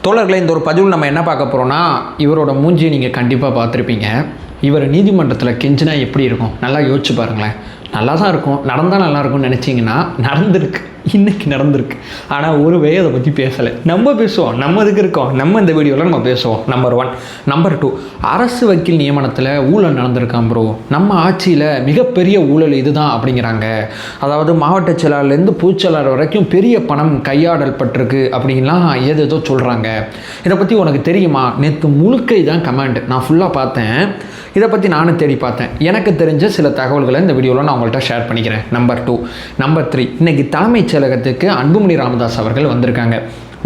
தோழர்களை இந்த ஒரு பதிவில் நம்ம என்ன பார்க்க போகிறோம்னா, இவரோட மூஞ்சியை நீங்கள் கண்டிப்பாக பார்த்துருப்பீங்க. இவர் நீதிமன்றத்தில் கெஞ்சினா எப்படி இருக்கும்? நல்லா யோசிச்சு பாருங்களேன். நல்லா தான் இருக்கும், நடந்தால் நல்லாயிருக்கும்னு நினச்சிங்கன்னா நடந்திருக்கு, இன்றைக்கி நடந்திருக்கு. ஆனால் ஒரு வே அதை பற்றி பேசலை. நம்ம பேசுவோம், நம்ம இதுக்கு இருக்கோம், நம்ம இந்த வீடியோவில் நம்ம பேசுவோம். நம்பர் 1. நம்பர் 2, அரசு வக்கீல் நியமனத்தில் ஊழல் நடந்திருக்கான் ப்ரோ. நம்ம ஆட்சியில் மிகப்பெரிய ஊழல் இதுதான் அப்படிங்கிறாங்க. அதாவது மாவட்ட செயலாளர்லேருந்து பொதுச்செயலாளர் வரைக்கும் பெரிய பணம் கையாடல் பட்டிருக்கு அப்படின்லாம் ஏதேதோ சொல்கிறாங்க. இதை பற்றி உனக்கு தெரியுமா? நேற்று முழுக்க இதான் கமெண்ட், நான் ஃபுல்லாக பார்த்தேன். இதை பற்றி நானும் தேடி பார்த்தேன். எனக்கு தெரிஞ்ச சில தகவல்களை இந்த வீடியோவில் நான் உங்கள்கிட்ட ஷேர் பண்ணிக்கிறேன். நம்பர் 2. நம்பர் 3, இன்றைக்கி தலைமைச் செயலகத்துக்கு அன்புமணி ராமதாஸ் அவர்கள் வந்திருக்காங்க.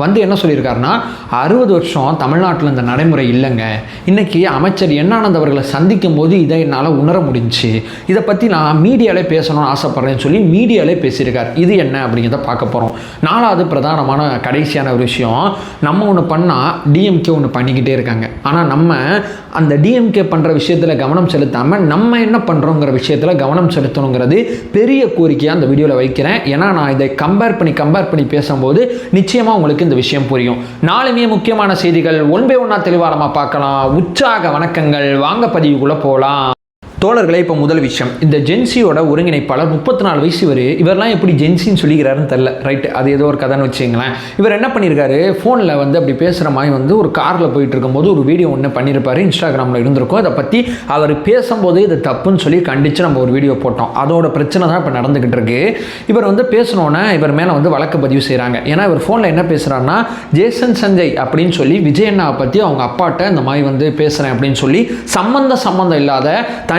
வந்து என்ன சொல்லியிருக்காருன்னா, 60 வருஷம் தமிழ்நாட்டில் இந்த நடைமுறை இல்லைங்க. இன்றைக்கி அமைச்சர் என்னானந்த் அவர்களை சந்திக்கும் போது இதை என்னால் உணர முடிஞ்சு, இதை பற்றி நான் மீடியாவிலே பேசணும்னு ஆசைப்பட்றேன்னு சொல்லி மீடியாவிலே பேசியிருக்கார். இது என்ன அப்படிங்கிறத பார்க்க போகிறோம். 4வது பிரதானமான கடைசியான ஒரு விஷயம், நம்ம ஒன்று பண்ணால் டிஎம்கே ஒன்று பண்ணிக்கிட்டே இருக்காங்க. ஆனால் நம்ம அந்த டிஎம்கே பண்ணுற விஷயத்தில் கவனம் செலுத்தாமல் நம்ம என்ன பண்ணுறோங்கிற விஷயத்தில் கவனம் செலுத்தணுங்கிறது பெரிய கோரிக்கையாக அந்த வீடியோவில் வைக்கிறேன். ஏன்னா நான் இதை கம்பேர் பண்ணி பேசும்போது நிச்சயமாக உங்களுக்கு இந்த விஷயம் புரியும். நாலுமே முக்கியமான செய்திகள் 1 by 1 தெளிவாக பார்க்கலாம். உற்சாக வணக்கங்கள். வாங்க பதிவுக்குள்ளே போகலாம். தோழர்களே, இப்போ முதல் விஷயம், இந்த ஜென்சியோட ஒருங்கிணைப்பாளர் 34 வயசு இவரெல்லாம் எப்படி ஜென்சின்னு சொல்லிக்கிறாருன்னு தெரில. ரைட்டு, அது ஏதோ ஒரு கதைன்னு வச்சுங்களேன். இவர் என்ன பண்ணியிருக்காரு, ஃபோனில் வந்து அப்படி பேசுகிற மாதிரி ஒரு காரில் போயிட்டு இருக்கும்போது ஒரு வீடியோ ஒன்று பண்ணியிருப்பார். இன்ஸ்டாகிராமில் இருந்திருக்கும். அதை பற்றி அவர் பேசும்போது இது தப்புன்னு சொல்லி கண்டித்து நம்ம ஒரு வீடியோ போட்டோம். அதோட பிரச்சனை தான் இப்போ நடந்துக்கிட்டு இருக்கு. இவர் வந்து பேசணுன்னே இவர் மேலே வழக்கு பதிவு செய்கிறாங்க. ஏன்னா இவர் ஃபோனில் என்ன பேசுகிறாருன்னா, ஜேசன் சஞ்சய் அப்படின்னு சொல்லி விஜயண்ணாவை பற்றி அவங்க அப்பாட்ட இந்த மாதிரி பேசுகிறேன் அப்படின்னு சொல்லி சம்மந்தம் இல்லாத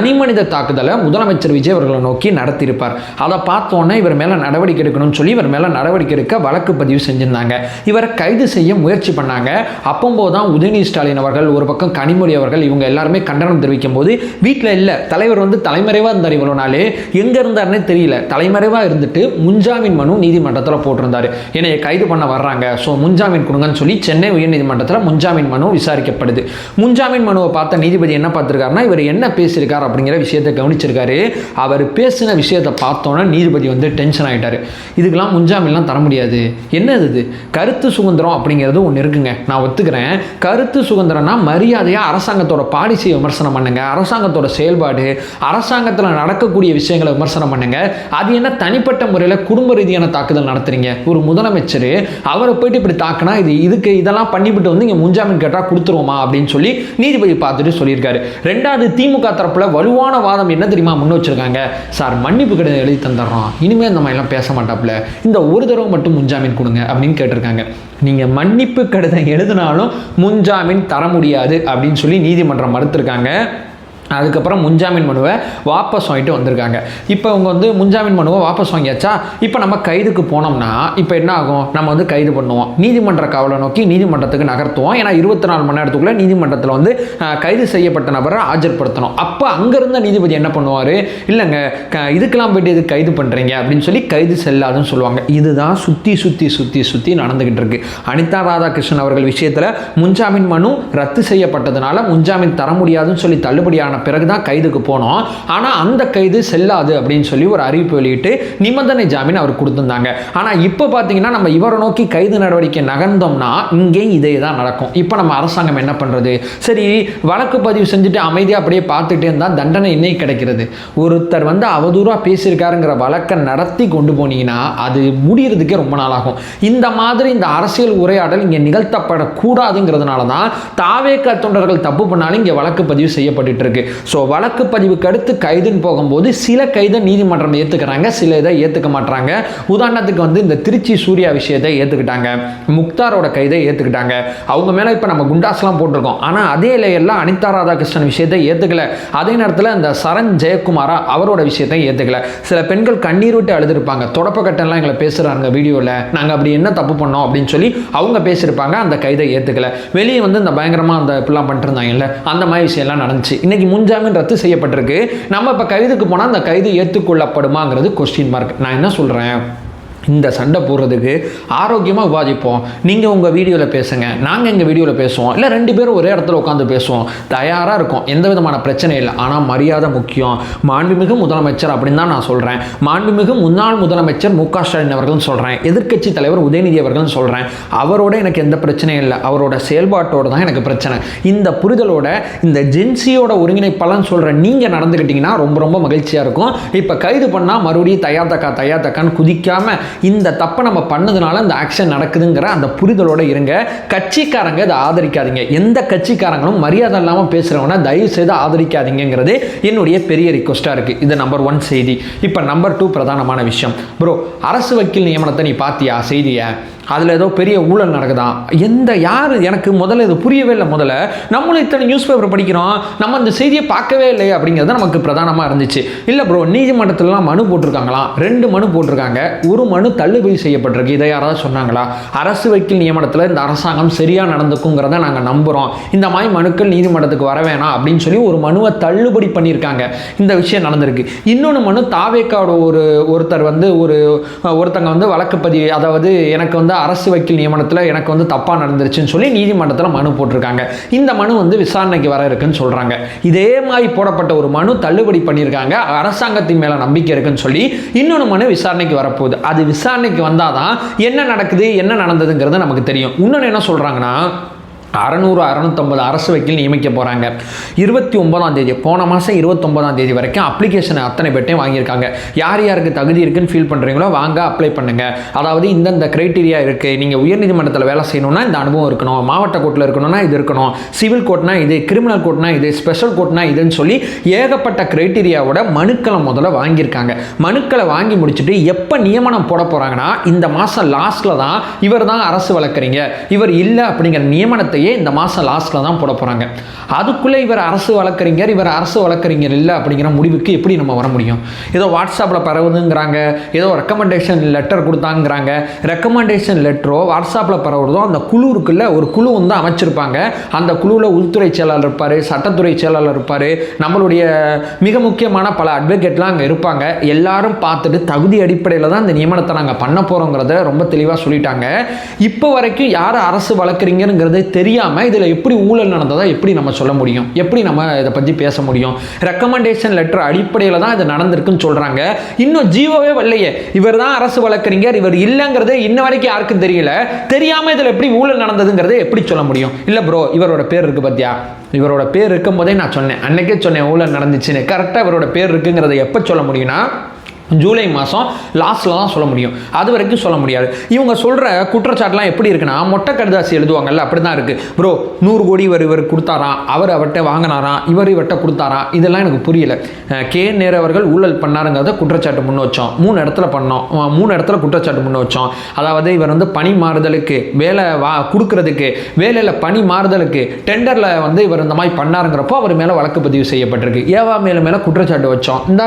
தனிமனித தாக்குதலை முதலமைச்சர் விஜய் அவர்களை நோக்கி நடத்தியிருப்பார். அதை பார்த்தோன்னே இவர் மேலே நடவடிக்கை எடுக்கணும்னு சொல்லி இவர் மேலே நடவடிக்கை எடுக்க வழக்கு பதிவு செஞ்சிருந்தாங்க. இவரை கைது செய்ய முயற்சி பண்ணாங்க. அப்போது தான் உதயநிதி ஸ்டாலின் அவர்கள், ஒரு பக்கம் கனிமொழி அவர்கள், இவங்க எல்லாருமே கண்டனம் தெரிவிக்கும் போது வீட்டில் இல்லை, தலைவர் தலைமறைவாக இருந்தார். இவ்வளோ நாள் எங்கே இருந்தார்னே தெரியல. தலைமறைவாக இருந்துட்டு முன்ஜாமீன் மனு நீதிமன்றத்தில் போட்டிருந்தார். என்னை கைது பண்ண வர்றாங்க, ஸோ முன்ஜாமீன் கொடுங்கன்னு சொல்லி சென்னை உயர்நீதிமன்றத்தில் முன்ஜாமீன் மனு விசாரிக்கப்படுது. முன்ஜாமீன் மனுவை பார்த்த நீதிபதி என்ன பார்த்துருக்காருன்னா, இவர் என்ன பேசியிருக்கார் அப்படிங்கிற விஷயத்தை கவனிச்சிருக்காரு. அவர் பேசின விஷயத்தை பார்த்தோன்னா நீதிபதி டென்ஷன் ஆகிட்டார். இதுக்கெல்லாம் முன்ஜாமீன்லாம் தர முடியாது. என்னது இது? கருத்து சுதந்திரம் அப்படிங்கிறது ஒன்று இருக்குங்க, நான் ஒத்துக்கிறேன். கருத்து சுதந்திரம்னா மரியாதையாக அரசாங்கத்தோட பாலிசியை விமர்சனம் பண்ணுங்க, அரசாங்கத்தோட செயல்பாடு, அரசாங்கத்தில் நடக்கக்கூடிய விஷயங்களை விமர்சனம் பண்ணுங்க. அது என்ன தனிப்பட்ட முறையில் குடும்ப ரீதியான தாக்குதல் நடத்துறீங்க? ஒரு முதலமைச்சர் அவரை போயிட்டு இப்படி தாக்குனா இதுக்கு இதெல்லாம் பண்ணிவிட்டு இங்கே முன்ஜாமீன் கேட்டால் கொடுத்துருவோமா அப்படின்னு சொல்லி நீதிபதி பார்த்துட்டு சொல்லியிருக்காரு. 2வது, திமுக தரப்பில் வலுவான வாதம் என்ன தெரியுமா முன் வச்சிருக்காங்க, சார் மன்னிப்பு கடிதம் எழுதி தந்துடுறோம், இனிமேல் இந்த மாதிரிலாம் பேச மாட்டாப்புல, இந்த ஒரு தடவை மட்டும் முன்ஜாமீன் கொடுங்க அப்படின்னு கேட்டிருக்காங்க. நீங்கள் மன்னிப்பு கடிதம் எழுதினாலும் முன்ஜாமீன் தர முடியாது அப்படின்னு சொல்லி நீதிமன்றம் மறுத்திருக்காங்க. அதுக்கப்புறம் முன்ஜாமீன் மனுவை வாபஸ் வாங்கிட்டு வந்திருக்காங்க. இப்போ அவங்க முன்ஜாமீன் மனுவை வாபஸ் வாங்கியாச்சா, இப்போ நம்ம கைதுக்கு போனோம்னா இப்போ என்ன ஆகும், நம்ம கைது பண்ணுவோம், நீதிமன்ற காவலை நோக்கி நீதிமன்றத்துக்கு நகர்த்துவோம். ஏன்னா 24 மணி நேரத்துக்குள்ளே நீதிமன்றத்தில் கைது செய்யப்பட்ட நபரை ஆஜர்படுத்தணும். அப்போ அங்கேருந்த நீதிபதி என்ன பண்ணுவார், இல்லைங்க இதுக்கெல்லாம் போய்ட்டு இது கைது பண்ணுறீங்க அப்படின்னு சொல்லி கைது செல்லாதுன்னு சொல்லுவாங்க. இதுதான் சுற்றி நடந்துக்கிட்டு இருக்கு. அனிதா ராதாகிருஷ்ணன் அவர்கள் விஷயத்தில் முன்ஜாமீன் மனு ரத்து செய்யப்பட்டதுனால முன்ஜாமீன் தர முடியாதுன்னு சொல்லி தள்ளுபடியான பிறகுதான் கைதுக்கு போனோம். ஆனால் அந்த கைது செல்லாது அப்படின்னு சொல்லி ஒரு அறிவிப்பு வெளியிட்டு நிபந்தனை ஜாமீன் அவர் கொடுத்திருந்தாங்க. ஆனால் இப்போ பார்த்தீங்கன்னா நம்ம இவரை நோக்கி கைது நடவடிக்கை நகர்ந்தோம்னா இங்கேயும் இதே தான் நடக்கும். இப்போ நம்ம அரசாங்கம் என்ன பண்ணுறது, சரி வழக்கு பதிவு செஞ்சுட்டு அமைதியாக அப்படியே பார்த்துட்டே இருந்தால் தண்டனை இன்னைக்கு கிடைக்கிறது. ஒருத்தர் அவதூறாக பேசியிருக்காருங்கிற வழக்கை நடத்தி கொண்டு போனீங்கன்னா அது முடிகிறதுக்கே ரொம்ப நாள் ஆகும். இந்த மாதிரி இந்த அரசியல் உரையாடல் இங்கே நிகழ்த்தப்படக்கூடாதுங்கிறதுனால தான் தாவேக தொண்டர்கள் தப்பு பண்ணாலும் இங்கே வழக்கு பதிவு செய்யப்பட்டு இருக்கு. ஸோ வழக்கு பதிவுக்கு அடுத்து கைதுன்னு போகும்போது சில கைதை நீதிமன்றம் ஏற்றுக்கிறாங்க, சில இதை ஏற்றுக்க மாட்டாங்க. உதாரணத்துக்கு இந்த திருச்சி சூர்யா விஷயத்தை ஏற்றுக்கிட்டாங்க, முக்தாரோட கைதை ஏற்றுக்கிட்டாங்க. அவங்க மேலே இப்போ நம்ம குண்டாஸ்லாம் போட்டிருக்கோம். ஆனால் அதே லேயரில் அனிதா ராதாகிருஷ்ணன் விஷயத்தை ஏற்றுக்கல. அதே நேரத்தில் இந்த சரண் ஜெயக்குமாரா அவரோட விஷயத்தை ஏற்றுக்கல. சில பெண்கள் கண்ணீர் விட்டு அழுதுருப்பாங்க, தொடப்பக்கட்டெல்லாம் எங்களை பேசுகிறாங்க வீடியோவில், நாங்கள் அப்படி என்ன தப்பு பண்ணோம் அப்படின்னு சொல்லி அவங்க பேசியிருப்பாங்க. அந்த கைதை ஏற்றுக்கல. வெளியே இந்த பயங்கரமாக அந்த இப்படிலாம் பண்ணிட்டு இருந்தாங்கல்ல, அந்த மாதிரி விஷயம்லாம் நடந்துச்சு. இன்னைக்கு முன்ஜாமீன் ரத்து செய்யப்பட்டிருக்கு. நம்ம இப்போ கைதுக்கு போனால் அந்த கைது ஏற்றுக்கொள்ளப்படுமாங்கிறது கொஸ்டின் மார்க். நான் என்ன சொல்கிறேன், இந்த சண்டை போடுறதுக்கு ஆரோக்கியமாக விவாதிப்போம். நீங்கள் உங்கள் வீடியோவில் பேசுங்க, நாங்கள் எங்கள் வீடியோவில் பேசுவோம், இல்லை 2 பேரும் ஒரே இடத்துல உட்காந்து பேசுவோம். தயாராக இருக்கும், எந்த விதமான பிரச்சனை இல்லை. ஆனால் மரியாதை முக்கியம். மாண்புமிகு முதலமைச்சர் அப்படின்னு தான் நான் சொல்கிறேன். மாண்புமிகு முன்னாள் முதலமைச்சர் மு.க. ஸ்டாலின் அவர்கள் சொல்கிறேன். எதிர்க்கட்சி தலைவர் உதயநிதி அவர்கள் சொல்கிறேன். அவரோட எனக்கு எந்த பிரச்சனையும் இல்லை, அவரோட செயல்பாட்டோடு தான் எனக்கு பிரச்சனை. இந்த புரிதலோட இந்த ஜென்சியோட ஒருங்கிணைப்பாளன்னு சொல்கிற நீங்கள் நடந்துக்கிட்டிங்கன்னா ரொம்ப ரொம்ப மகிழ்ச்சியாக இருக்கும். இப்போ கைது பண்ணால் மறுபடியும் தக்கான்னு குதிக்காமல் இந்த தப்பை நம்ம பண்ணதுனால இந்த ஆக்ஷன் நடக்குதுங்கிற அந்த புரிதலோடு இருங்க. கட்சிக்காரங்க இதை ஆதரிக்காதீங்க. எந்த கட்சிக்காரங்களும் மரியாதை இல்லாமல் பேசுகிறவங்கன்னா தயவு செய்து ஆதரிக்காதீங்கிறது என்னுடைய பெரிய ரிக்வஸ்ட்டாக இருக்குது. இது நம்பர் 1 செய்தி. இப்போ நம்பர் 2 பிரதானமான விஷயம். ப்ரோ, அரசு வக்கீல் நியமனத்தை நீ பார்த்தியா செய்தியை? அதில் ஏதோ பெரிய ஊழல் நடக்குதான். யார் எனக்கு முதல்ல இது புரியவே இல்லை. முதல்ல நம்மளும் இத்தனை நியூஸ் பேப்பர் படிக்கிறோம், நம்ம இந்த செய்தியை பார்க்கவே இல்லை அப்படிங்கிறது நமக்கு பிரதானமாக இருந்துச்சு. இல்லை ப்ரோ, நீதிமன்றத்திலலாம் மனு போட்டிருக்காங்களாம். 2 மனு போட்டிருக்காங்க. ஒரு மனு தள்ளுபடி செய்யப்பட்டிருக்கு. இதை யாராவது சொன்னாங்களா? அரசு வக்கீல் நியமனத்தில் இந்த அரசாங்கம் சரியாக நடந்துக்குங்கிறத நாங்கள் நம்புகிறோம், இந்த மாதிரி மனுக்கள் நீதிமன்றத்துக்கு வர வேணாம் அப்படின்னு சொல்லி ஒரு மனுவை தள்ளுபடி பண்ணியிருக்காங்க. இந்த விஷயம் நடந்திருக்கு. இன்னொன்று மனு தாவேக்காவோட ஒருத்தர் ஒருத்தங்க வழக்கு பதிவு, அதாவது எனக்கு அரசு வக்கீல் நியமனத்தில் எனக்கு தப்பாக நடந்துருச்சுன்னு சொல்லி நீதிமன்றத்தில் மனு போட்டிருக்காங்க. இந்த மனு விசாரணைக்கு வர இருக்குன்னு சொல்கிறாங்க. இதே மாதிரி போடப்பட்ட ஒரு மனு தள்ளுபடி பண்ணியிருக்காங்க. அரசாங்கத்தின் மேலே நம்பிக்கை இருக்குன்னு சொல்லி இன்னொன்று மனு விசாரணைக்கு வரப்போகுது. அது விசாரணைக்கு வந்தால் தான் என்ன நடக்குது என்ன நடந்ததுங்கிறது நமக்கு தெரியும். இன்னொன்று என்ன சொல்கிறாங்கன்னா, 600-650 அரசு வக்கீல் நியமிக்க போகிறாங்க. 29ஆம் தேதி, போன மாதம் 29ஆம் தேதி வரைக்கும் அப்ளிகேஷன் அத்தனை பேர்ட்டையும் வாங்கியிருக்காங்க. யார் யாருக்கு தகுதி இருக்குன்னு ஃபீல் பண்ணுறீங்களோ வாங்க அப்ளை பண்ணுங்கள். அதாவது இந்த க்ரைட்டீரியா இருக்குது. நீங்கள் உயர்நீதிமன்றத்தில் வேலை செய்யணும்னா இந்த அனுபவம் இருக்கணும், மாவட்ட கோர்ட்டில் இருக்கணும்னா இது இருக்கணும், சிவில் கோர்ட்னா இது, கிரிமினல் கோர்ட்னா இது, ஸ்பெஷல் கோர்ட்னா இதுன்னு சொல்லி ஏகப்பட்ட க்ரைட்டீரியாவோட மனுக்களை முதல்ல வாங்கியிருக்காங்க. மனுக்களை வாங்கி முடிச்சுட்டு எப்போ நியமனம் போட போகிறாங்கன்னா இந்த மாதம் லாஸ்ட்டில் தான் இவர் தான் அரசு வழக்கறிஞர், இவர் இல்லை அப்படிங்கிற நியமனத்தை இந்த மாசம் லாஸ்ட்ல தான் போட போறாங்க. அதுக்குள்ளே இவர் அரசு வழக்கறிஞர் இல்லை அப்படிங்கிற முடிவுக்கு எப்படி நம்ம வர முடியும்? ஏதோ வாட்ஸ்அப்பில் பரவுதுங்கிறாங்க, ஏதோ ரெக்கமெண்டேஷன் லெட்டர் கொடுத்தாங்கிறாங்க. ரெக்கமெண்டேஷன் லெட்டரோ வாட்ஸ்அப்பில் பரவுறதோ அந்த குழு இருக்குல்ல, ஒரு குழு அமைச்சிருப்பாங்க. அந்த குழுவில் உள்துறை செயலாளர் இருப்பார், சட்டத்துறை செயலாளர் இருப்பார், நம்மளுடைய மிக முக்கியமான பல அட்வொகேட்லாம் அங்கே இருப்பாங்க. எல்லாரும் பார்த்துட்டு தகுதி அடிப்படையில் தான் இந்த நியமனத்தை நாங்கள் பண்ண போகிறோங்கிறத ரொம்ப தெளிவாக சொல்லிட்டாங்க. இப்போ வரைக்கும் யார் அரசு வழக்கறிஞருங்கிறது தெரியாமல் இதில் எப்படி ஊழல் நடந்ததா எப்படி நம்ம சொல்ல முடியும்? எப்படி நம்ம இதை பற்றி பேச முடியும்? ரெக்கமெண்டேஷன் லெட்டர் அடிப்படையில் தான் இது நடந்திருக்குன்னு சொல்கிறாங்க. இன்னும் ஜீவோவே வரலையே. இவர் தான் அரசு வழக்கறிஞர், இவர் இல்லைங்கிறது இன்ன வரைக்கும் யாருக்கும் தெரியல. தெரியாமல் இதில் எப்படி ஊழல் நடந்ததுங்கிறத எப்படி சொல்ல முடியும்? இல்லை ப்ரோ, இவரோட பேர் இருக்குது பார்த்தியா, இவரோட பேர் இருக்கும் போதே நான் சொன்னேன், அன்னைக்கே சொன்னேன் ஊழல் நடந்துச்சுன்னு. கரெக்டாக இவரோட பேர் இருக்குங்கிறத எப்போ சொல்ல முடியும்னா ஜூலை மாதம் லாஸ்ட்டில் தான் சொல்ல முடியும். அது வரைக்கும் சொல்ல முடியாது. இவங்க சொல்கிற குற்றச்சாட்டுலாம் எப்படி இருக்குன்னா, மொட்டை கடிதாசி எழுதுவாங்கல்ல, அப்படி தான் இருக்குது. ப்ரோ 100 கோடி இவர் கொடுத்தாராம், அவர்கிட்ட வாங்கினாராம், இவர்கிட்ட கொடுத்தாராம், இதெல்லாம் எனக்கு புரியல. நேரு அவர்கள் ஊழல் பண்ணாருங்கிறத குற்றச்சாட்டு முன் வச்சோம். 3 இடத்துல பண்ணோம், 3 இடத்துல குற்றச்சாட்டு முன் வச்சோம். அதாவது இவர் பணி மாறுதலுக்கு, வேலை கொடுக்கறதுக்கு, வேலையில் பணி மாறுதலுக்கு டெண்டரில் இவர் இந்த மாதிரி பண்ணாருங்கிறப்போ அவர் மேலே வழக்கு பதிவு செய்யப்பட்டிருக்கு. ஏவா மேலே குற்றச்சாட்டு வச்சோம். இந்த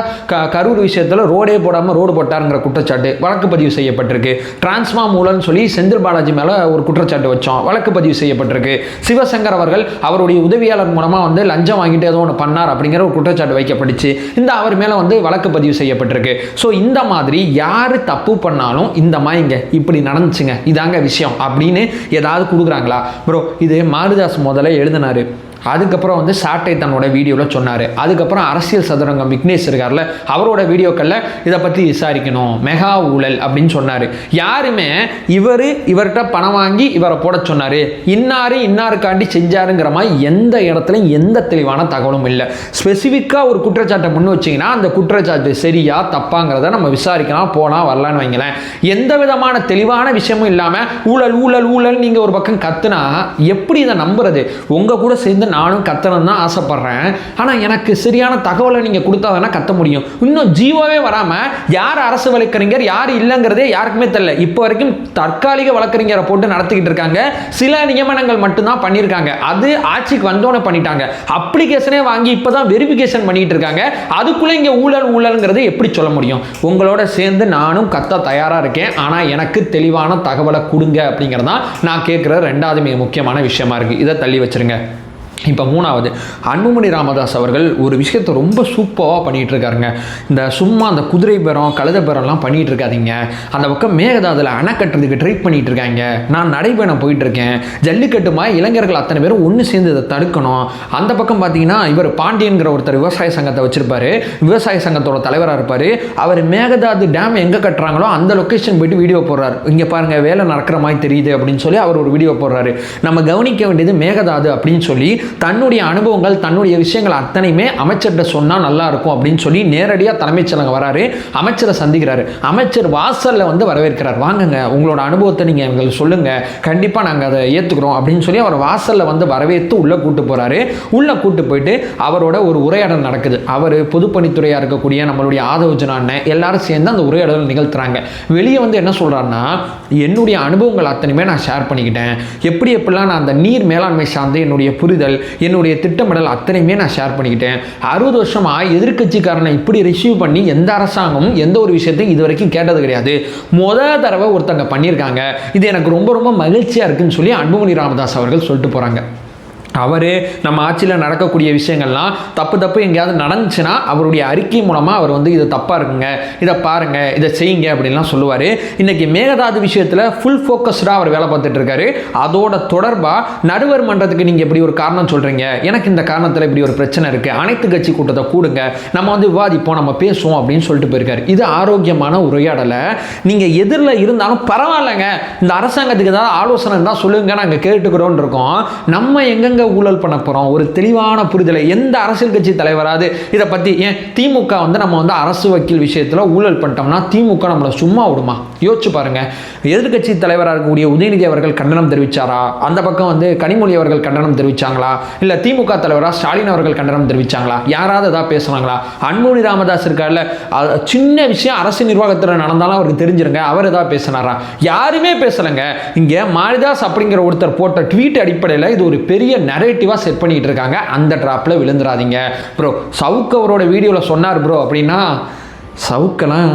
கரூர் விஷயத்தில் ரோடே போடாமல் ரோடு போட்டாருங்கிற குற்றச்சாட்டு வழக்கு பதிவு செய்யப்பட்டிருக்கு. டிரான்ஸ்ஃபார்ம் ஊழல்னு சொல்லி செந்தில் பாலாஜி மேலே ஒரு குற்றச்சாட்டு வச்சோம், வழக்கு பதிவு செய்யப்பட்டிருக்கு. சிவசங்கர் அவர்கள் அவருடைய உதவியாளர் மூலமாக லஞ்சம் வாங்கிட்டு ஏதோ ஒன்று பண்ணார் அப்படிங்கிற ஒரு குற்றச்சாட்டு வைக்கப்பட்டுச்சு. அவர் மேலே வழக்கு பதிவு செய்யப்பட்டிருக்கு. ஸோ இந்த மாதிரி யார் தப்பு பண்ணாலும் இந்த மாதிரிங்க இப்படி நடந்துச்சுங்க, இதாங்க விஷயம் அப்படின்னு ஏதாவது கொடுக்குறாங்களா? ப்ரோ, இது மாரிதாஸ் முதல்ல எழுதினார். அதுக்கப்புறம் சாட்டை தன்னோட வீடியோவில் சொன்னார். அதுக்கப்புறம் அரசியல் சதுரங்கம் விக்னேஷ் இருக்கார்ல, அவரோட வீடியோக்களில் இதை பற்றி விசாரிக்கணும், மெகா ஊழல் அப்படின்னு சொன்னார். யாருமே இவர்கிட்ட பணம் வாங்கி இவரை போட சொன்னார், இன்னாருக்காண்டி செஞ்சாருங்கிற மாதிரி எந்த இடத்துலையும் எந்த தெளிவான தகவலும் இல்லை. ஸ்பெசிஃபிக்காக ஒரு குற்றச்சாட்டை முன் வச்சிங்கன்னா அந்த குற்றச்சாட்டு சரியா தப்பாங்கிறத நம்ம விசாரிக்கலாம், போனால் வரலான்னு வைங்களேன். எந்த விதமான தெளிவான விஷயமும் இல்லாமல் ஊழல் ஊழல் ஊழல் நீங்கள் ஒரு பக்கம் கத்துனா எப்படி இதை நம்புறது? உங்கள் கூட சேர்ந்து நானும் கத்தணும் தான் ஆசைப்படுறேன். ஆனால் எனக்கு சரியான தகவலை நீங்கள் கொடுத்தா வேணா கத்த முடியும். இன்னும் ஜீவோவே வராமல் யார் அரசு வழக்கறிஞர் யார் இல்லைங்கிறதே யாருக்குமே தெரியல. இப்போ வரைக்கும் தற்காலிக வழக்கறிஞரை போட்டு நடத்திக்கிட்டு இருக்காங்க. சில நியமனங்கள் மட்டும்தான் பண்ணியிருக்காங்க. அது ஆட்சிக்கு வந்தோன்னே பண்ணிட்டாங்க. அப்ளிகேஷனே வாங்கி இப்போ தான் வெரிஃபிகேஷன் பண்ணிட்டு இருக்காங்க. அதுக்குள்ளே இங்கே ஊழல்ங்கிறது எப்படி சொல்ல முடியும்? உங்களோட சேர்ந்து நானும் கத்த தயாராக இருக்கேன். ஆனால் எனக்கு தெளிவான தகவலை கொடுங்க அப்படிங்கிறதான் நான் கேட்குற 2வது மிக முக்கியமான விஷயமா இருக்குது. இதை தள்ளி வச்சிருங்க. இப்போ மூணாவது, அன்புமணி ராமதாஸ் அவர்கள் ஒரு விஷயத்தை ரொம்ப சூப்பராக பண்ணிகிட்டு இருக்காருங்க. இந்த சும்மா அந்த குதிரை பேரம் கழுத பேரம்லாம் பண்ணிகிட்டு இருக்காதிங்க. அந்த பக்கம் மேகதாதுல அணை கட்டுறதுக்கு ட்ரை பண்ணிகிட்டு இருக்காங்க. நான் நடைபயணம் போயிட்டுருக்கேன். ஜல்லிக்கட்டுமா இளைஞர்கள் அத்தனை பேரும் ஒன்று சேர்ந்து இதை தடுக்கணும். அந்த பக்கம் பார்த்தீங்கன்னா இவர் பாண்டியன்கிற ஒருத்தர் விவசாய சங்கத்தை வச்சுருப்பாரு. விவசாய சங்கத்தோட தலைவராக இருப்பார். அவர் மேகதாது டேம் எங்கே கட்டுறாங்களோ அந்த லொக்கேஷன் போயிட்டு வீடியோ போடுறாரு. இங்கே பாருங்கள் வேலை நடக்கிற மாதிரி தெரியுது அப்படின்னு சொல்லி அவர் ஒரு வீடியோ போடுறாரு. நம்ம கவனிக்க வேண்டியது மேகதாது அப்படின்னு சொல்லி தன்னுடைய அனுபவங்கள் தன்னுடைய விஷயங்கள் அத்தனையுமே அமைச்சர்கிட்ட சொன்னால் நல்லா இருக்கும் அப்படின்னு சொல்லி நேரடியாக தலைமைச் செயலகம் வராரு. அமைச்சரை சந்திக்கிறாரு. அமைச்சர் வாசலில் வந்து வரவேற்கிறார். வாங்குங்க, உங்களோட அனுபவத்தை நீங்கள் எங்களுக்கு சொல்லுங்கள், கண்டிப்பாக நாங்கள் அதை ஏற்றுக்கிறோம் அப்படின்னு சொல்லி அவர் வாசலில் வந்து வரவேற்று உள்ளே கூட்டு போகிறாரு. உள்ளே கூட்டு போயிட்டு அவரோட ஒரு உரையாடல் நடக்குது. அவர் பொதுப்பணித்துறையாக இருக்கக்கூடிய நம்மளுடைய ஆதவஜன அண்ணன் எல்லாரும் சேர்ந்து அந்த உரையாடல் நிகழ்த்துறாங்க. வெளியே வந்து என்ன சொல்கிறாருன்னா, என்னுடைய அனுபவங்கள் அத்தனையுமே நான் ஷேர் பண்ணிக்கிட்டேன். எப்படிலாம் நான் அந்த நீர் மேலாண்மை சார்ந்து என்னுடைய புரிதல் என்னுடைய திட்டமிடல் அத்தனையுமே நான் ஷேர் பண்ணிக்கிட்டேன். 60 வருஷமாக எதிர்கட்சிக்காரனை இப்படி ரிசீவ் பண்ணி எந்த அரசாங்கமும் எந்த ஒரு விஷயத்தையும் இது வரைக்கும் கேட்டது கிடையாது. முதல் தடவை ஒருத்தங்க பண்ணியிருக்காங்க. இது எனக்கு ரொம்ப ரொம்ப மகிழ்ச்சியாக இருக்குன்னு சொல்லி அன்புமணி ராமதாஸ் அவர்கள் சொல்லிட்டு போகிறாங்க. அவர் நம்ம ஆட்சியில் நடக்கக்கூடிய விஷயங்கள்லாம் தப்பு எங்கேயாவது நடந்துச்சுன்னா அவருடைய அறிக்கை மூலமாக அவர் வந்து இது தப்பாக இருக்குங்க, இதை பாருங்கள், இதை செய்யுங்க அப்படின்லாம் சொல்லுவார். இன்றைக்கி மேகதாது விஷயத்தில் ஃபுல் ஃபோக்கஸ்டாக அவர் வேலை பார்த்துட்டு இருக்காரு. அதோட தொடர்பாக நடுவர் மன்றத்துக்கு நீங்கள் இப்படி ஒரு காரணம் சொல்கிறீங்க, எனக்கு இந்த காரணத்தில் இப்படி ஒரு பிரச்சனை இருக்குது, அனைத்து கட்சி கூட்டத்தை கூடுங்க, நம்ம வந்து விவாதிப்போம், நம்ம பேசுவோம் அப்படின்னு சொல்லிட்டு போயிருக்காரு. இது ஆரோக்கியமான உரையாடலை. நீங்கள் எதிரில் இருந்தாலும் பரவாயில்லைங்க, இந்த அரசாங்கத்துக்கு ஏதாவது ஆலோசனை இருந்தால் சொல்லுங்க, நாங்கள் கேட்டுக்கிறோன்னு இருக்கோம். நம்ம எங்கெங்க ஊழல் பண்ண போறோம், ஒரு தெளிவான புரிதலை எந்த அரசியல் கட்சி தலைவராது இதை பத்தி ஏன் திமுக வந்து நம்ம வந்து அரசு வக்கீல் விஷயத்துல ஊழல் பண்ணிட்டோம்னா திமுக நம்மளை சும்மா விடுமா? யோசிச்சு பாருங்க. எதிர்கட்சி தலைவராக இருக்கக்கூடிய உதயநிதி அவர்கள் கண்டனம் தெரிவிச்சாரா? அந்த பக்கம் வந்து கனிமொழி அவர்கள் கண்டனம் தெரிவிச்சாங்களா? இல்ல திமுக தலைவராக ஸ்டாலின் அவர்கள் கண்டனம் தெரிவிச்சாங்களா? யாராவது ஏதாவது பேசுனாங்களா? அன்புமணி ராமதாஸ் இருக்கார்ல, சின்ன விஷயம் அரசு நிர்வாகத்தில் நடந்தாலும் அவருக்கு தெரிஞ்சிருங்க, அவர் ஏதாவது பேசினாரா? யாருமே பேசலைங்க. இங்க மாரிதாஸ் அப்படிங்கிற ஒருத்தர் போட்ட ட்வீட் அடிப்படையில் இது ஒரு பெரிய நரேட்டிவாக செட் பண்ணிட்டு இருக்காங்க. அந்த ட்ராப்பில் விழுந்துடாதீங்க ப்ரோ. சவுக்கு அவரோட வீடியோவில் சொன்னார் ப்ரோ அப்படின்னா, சவுக்கெல்லாம்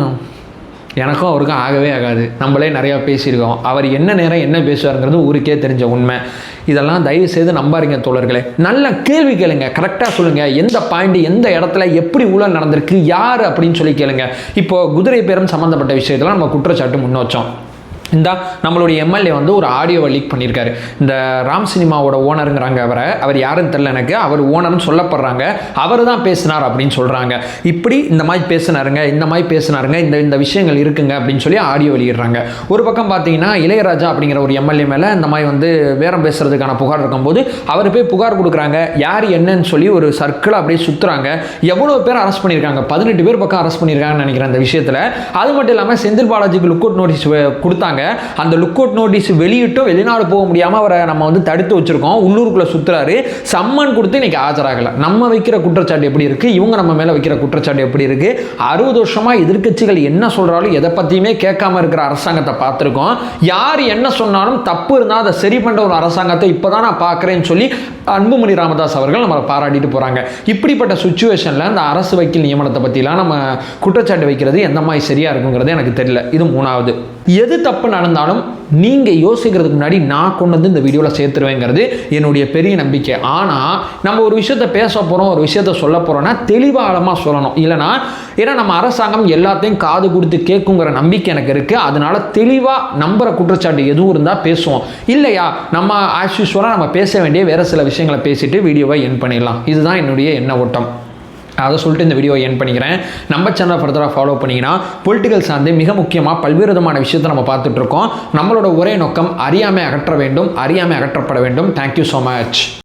எனக்கும் அவருக்கும் ஆகவே ஆகாது. நம்மளே நிறையா பேசியிருக்கோம். அவர் என்ன நேரம் என்ன பேசுவாருங்கிறது ஊருக்கே தெரிஞ்ச உண்மை. இதெல்லாம் தயவு செய்து நம்பாதீங்க தோழர்களே. நல்ல கேள்வி கேளுங்க, கரெக்டாக சொல்லுங்கள், எந்த பாயிண்ட் எந்த இடத்துல எப்படி ஊழல் நடந்திருக்கு, யார் அப்படின்னு சொல்லி கேளுங்க. இப்போ குதிரை பேரம் சம்மந்தப்பட்ட விஷயத்தில் நம்ம குற்றச்சாட்டு முன் வச்சோம். இந்த நம்மளுடைய எம்எல்ஏ வந்து ஒரு ஆடியோவை லீக் பண்ணியிருக்காரு. இந்த ராம் சினிமாவோட ஓனருங்கிறாங்க அவர் யாருன்னு தெரியல எனக்கு, அவர் ஓனர்னு சொல்லப்படுறாங்க, அவர் தான் பேசினார் அப்படின்னு சொல்கிறாங்க. இப்படி இந்த மாதிரி பேசினாருங்க இந்த விஷயங்கள் இருக்குங்க அப்படின்னு சொல்லி ஆடியோ வெளியிடுறாங்க. ஒரு பக்கம் பார்த்தீங்கன்னா இளையராஜா அப்படிங்கிற ஒரு எம்எல்ஏ மேலே இந்த மாதிரி வந்து பேரம் பேசுறதுக்கான புகார் இருக்கும்போது அவர் போய் புகார் கொடுக்குறாங்க. யார் என்னன்னு சொல்லி ஒரு சர்க்கிள் அப்படியே சுற்றுறாங்க. எவ்வளோ பேர் அரெஸ்ட் பண்ணியிருக்காங்க? 18 பேர் பக்கம் அரெஸ்ட் பண்ணியிருக்காங்கன்னு நினைக்கிறேன் அந்த விஷயத்தில். அது மட்டும் இல்லாமல் செந்தில் பாலாஜிக்கு லுக் அவுட் நோட்டீஸ் கொடுத்தாங்க. அந்த லுக் அவுட் நோட்டீஸ் வெளியிட்டும் வெளிநாடு போக முடியாம அவரை நம்ம வந்து தடுத்து வச்சிருக்கோம். உள்ளூருக்குள்ள சுத்துறாரு. சம்மன் கொடுத்து இன்னைக்கு ஆஜராகல. நம்ம வைக்கிற குற்றச்சாட்டு எப்படி இருக்கு, இவங்க நம்ம மேல வைக்கிற குற்றச்சாட்டு எப்படி இருக்கு? 60 வருஷமா எதிர்க்கட்சிகள் என்ன சொல்றாலும் எதை பத்தியுமே கேட்காம இருக்கிற அரசாங்கத்தை பார்த்திருக்கோம். யார் என்ன சொன்னாலும் தப்பு இருந்தால் அதை சரி பண்ற ஒரு அரசாங்கத்தை இப்பதான் நான் பார்க்கிறேன்னு சொல்லி அன்புமணி ராமதாஸ் அவர்கள் நம்ம பாராட்டிட்டு போறாங்க. இப்படிப்பட்ட சுச்சுவேஷன்ல அந்த அரசு வக்கீல் நியமனத்தை பத்திலாம் நம்ம குற்றச்சாட்டு வைக்கிறது எந்த மாதிரி சரியா இருக்குங்கிறது எனக்கு தெரியல. இது மூணாவது. எது தப்பு நடந்தாலும் நீங்கள் யோசிக்கிறதுக்கு முன்னாடி நான் கொண்டு வந்து இந்த வீடியோவில் சேர்த்துருவேங்கிறது என்னுடைய பெரிய நம்பிக்கை. ஆனால் நம்ம ஒரு விஷயத்தை பேச போகிறோம், ஒரு விஷயத்த சொல்ல போகிறோம்னா தெளிவாக சொல்லணும். இல்லைனா ஏன்னா நம்ம அரசாங்கம் எல்லாத்தையும் காது கொடுத்து கேட்குங்கிற நம்பிக்கை எனக்கு இருக்குது. அதனால தெளிவாக நம்புகிற குற்றச்சாட்டு எதுவும் இருந்தால் பேசுவோம். இல்லையா நம்ம ஆஸ் யூசுவலாக நம்ம பேச வேண்டிய வேறு சில விஷயங்களை பேசிட்டு வீடியோவை எண்ட் பண்ணிடலாம். இதுதான் என்னுடைய எண்ண ஓட்டம். அதை சொல்லிட்டு இந்த வீடியோவை எண்ட் பண்ணிக்கிறேன். நம்ம சேனலை ஃபர்தராக ஃபாலோ பண்ணிங்கன்னா பொலிட்டிக்கல் சார்ந்து மிக முக்கியமாக பல்வேறு விதமான விஷயத்தை நம்ம பார்த்துட்டு இருக்கோம். நம்மளோட ஒரே நோக்கம் அறியாமை அகற்ற வேண்டும், அறியாமை அகற்றப்பட வேண்டும். Thank you so much.